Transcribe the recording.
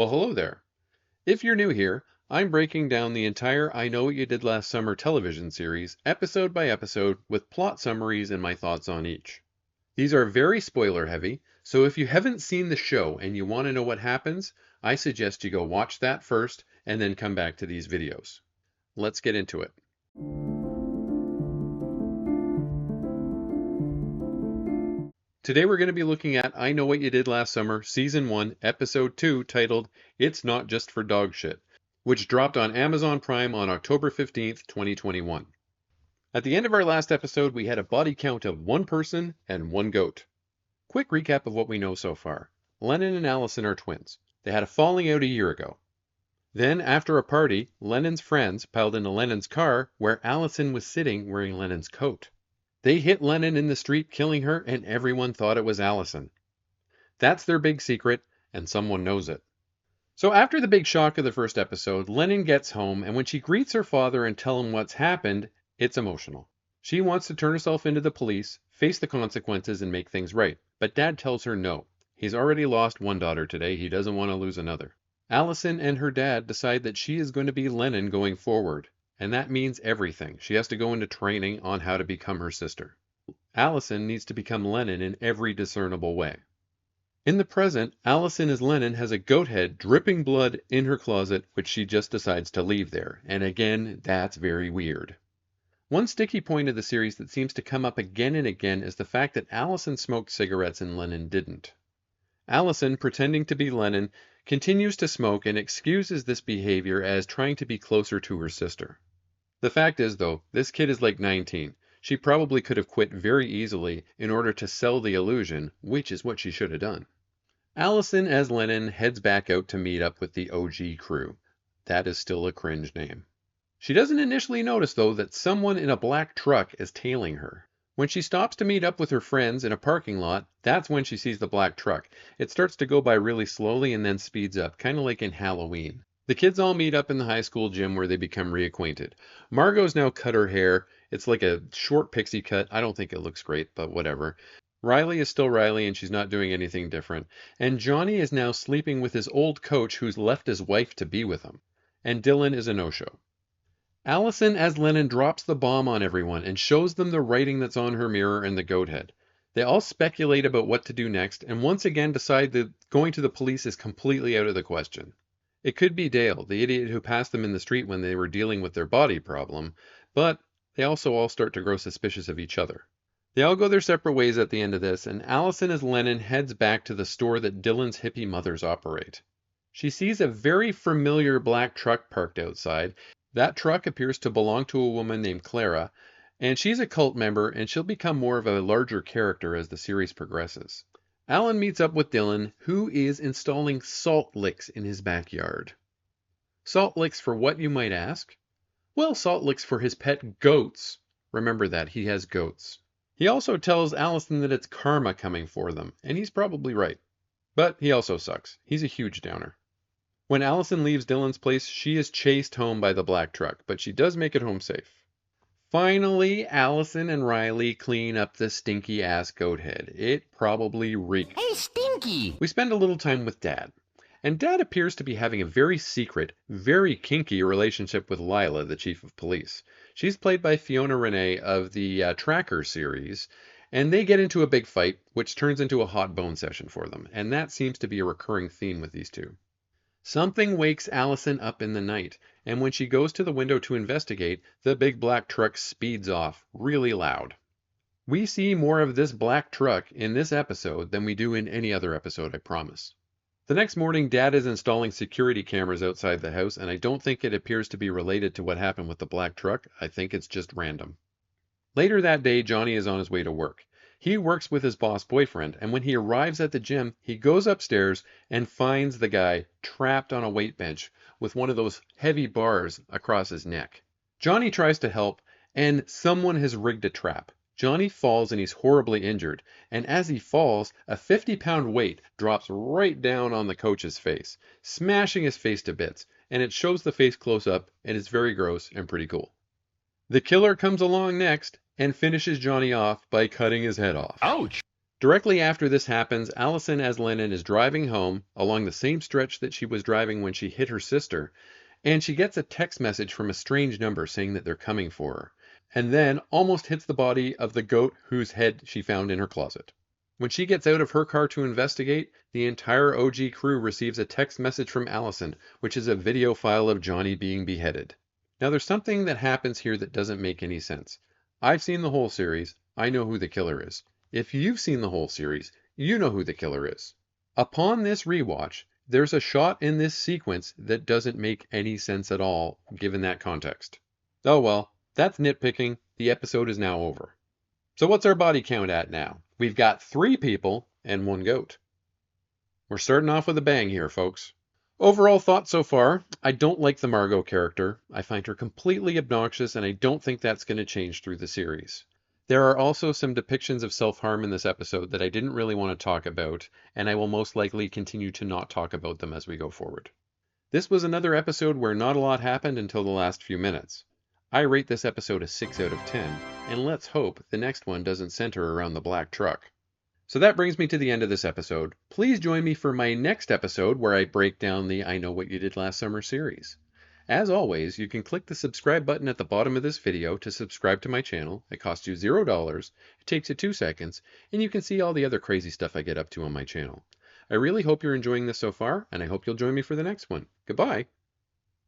Well, hello there. If you're new here, I'm breaking down the entire I Know What You Did Last Summer television series, episode by episode, with plot summaries and my thoughts on each. These are very spoiler heavy, so if you haven't seen the show and you want to know what happens, I suggest you go watch that first and then come back to these videos. Let's get into it. Today we're going to be looking at I Know What You Did Last Summer, Season 1, Episode 2, titled It's Not Just for Dog Shit, which dropped on Amazon Prime on October 15th, 2021. At the end of our last episode, we had a body count of one person and one goat. Quick recap of what we know so far. Lennon and Allison are twins. They had a falling out a year ago. Then, after a party, Lennon's friends piled into Lennon's car where Allison was sitting wearing Lennon's coat. They hit Lennon in the street, killing her, and everyone thought it was Allison. That's their big secret, and someone knows it. So after the big shock of the first episode, Lennon gets home, and when she greets her father and tells him what's happened, it's emotional. She wants to turn herself into the police, face the consequences, and make things right. But Dad tells her no. He's already lost one daughter today. He doesn't want to lose another. Allison and her dad decide that she is going to be Lennon going forward. And that means everything. She has to go into training on how to become her sister. Allison needs to become Lennon in every discernible way. In the present, Allison as Lennon has a goat head dripping blood in her closet, which she just decides to leave there. And again, that's very weird. One sticky point of the series that seems to come up again and again is the fact that Allison smoked cigarettes and Lennon didn't. Allison, pretending to be Lennon, continues to smoke and excuses this behavior as trying to be closer to her sister. The fact is, though, this kid is like 19. She probably could have quit very easily in order to sell the illusion, which is what she should have done. Allison as Lennon heads back out to meet up with the OG crew. That is still a cringe name. She doesn't initially notice, though, that someone in a black truck is tailing her. When she stops to meet up with her friends in a parking lot, that's when she sees the black truck. It starts to go by really slowly and then speeds up, kind of like in Halloween. The kids all meet up in the high school gym where they become reacquainted. Margot's now cut her hair. It's like a short pixie cut. I don't think it looks great, but whatever. Riley is still Riley and she's not doing anything different. And Johnny is now sleeping with his old coach who's left his wife to be with him. And Dylan is a no-show. Allison as Lennon drops the bomb on everyone and shows them the writing that's on her mirror and the goat head. They all speculate about what to do next and once again decide that going to the police is completely out of the question. It could be Dale, the idiot who passed them in the street when they were dealing with their body problem, but they also all start to grow suspicious of each other. They all go their separate ways at the end of this, and Allison as Lennon heads back to the store that Dylan's hippie mothers operate. She sees a very familiar black truck parked outside. That truck appears to belong to a woman named Clara, and she's a cult member, and she'll become more of a larger character as the series progresses. Alan meets up with Dylan, who is installing salt licks in his backyard. Salt licks for what, you might ask? Well, salt licks for his pet goats. Remember that, he has goats. He also tells Allison that it's karma coming for them, and he's probably right. But he also sucks. He's a huge downer. When Allison leaves Dylan's place, she is chased home by the black truck, but she does make it home safe. Finally, Allison and Riley clean up the stinky-ass goat head. It probably reeked. Hey, Stinky! We spend a little time with Dad. And Dad appears to be having a very secret, very kinky relationship with Lila, the chief of police. She's played by Fiona Renee of the Tracker series, and they get into a big fight, which turns into a hot bone session for them. And that seems to be a recurring theme with these two. Something wakes Allison up in the night, and when she goes to the window to investigate, the big black truck speeds off, really loud. We see more of this black truck in this episode than we do in any other episode, I promise. The next morning, Dad is installing security cameras outside the house, and I don't think it appears to be related to what happened with the black truck. I think it's just random. Later that day, Johnny is on his way to work. He works with his boss boyfriend, and when he arrives at the gym, he goes upstairs and finds the guy trapped on a weight bench with one of those heavy bars across his neck. Johnny tries to help, and someone has rigged a trap. Johnny falls and he's horribly injured, and as he falls, a 50-pound weight drops right down on the coach's face, smashing his face to bits, and it shows the face close up, and it's very gross and pretty cool. The killer comes along next and finishes Johnny off by cutting his head off. Ouch! Directly after this happens, Allison as Lennon is driving home along the same stretch that she was driving when she hit her sister, and she gets a text message from a strange number saying that they're coming for her, and then almost hits the body of the goat whose head she found in her closet. When she gets out of her car to investigate, the entire OG crew receives a text message from Allison, which is a video file of Johnny being beheaded. Now there's something that happens here that doesn't make any sense. I've seen the whole series. I know who the killer is. If you've seen the whole series, you know who the killer is. Upon this rewatch, there's a shot in this sequence that doesn't make any sense at all, given that context. Oh well, that's nitpicking. The episode is now over. So what's our body count at now? We've got 3 people and 1 goat. We're starting off with a bang here, folks. Overall thoughts so far, I don't like the Margot character. I find her completely obnoxious, and I don't think that's going to change through the series. There are also some depictions of self-harm in this episode that I didn't really want to talk about, and I will most likely continue to not talk about them as we go forward. This was another episode where not a lot happened until the last few minutes. I rate this episode a 6 out of 10, and let's hope the next one doesn't center around the black truck. So that brings me to the end of this episode. Please join me for my next episode where I break down the I Know What You Did Last Summer series. As always, you can click the subscribe button at the bottom of this video to subscribe to my channel. It costs you $0, it takes you 2 seconds, and you can see all the other crazy stuff I get up to on my channel. I really hope you're enjoying this so far, and I hope you'll join me for the next one. Goodbye!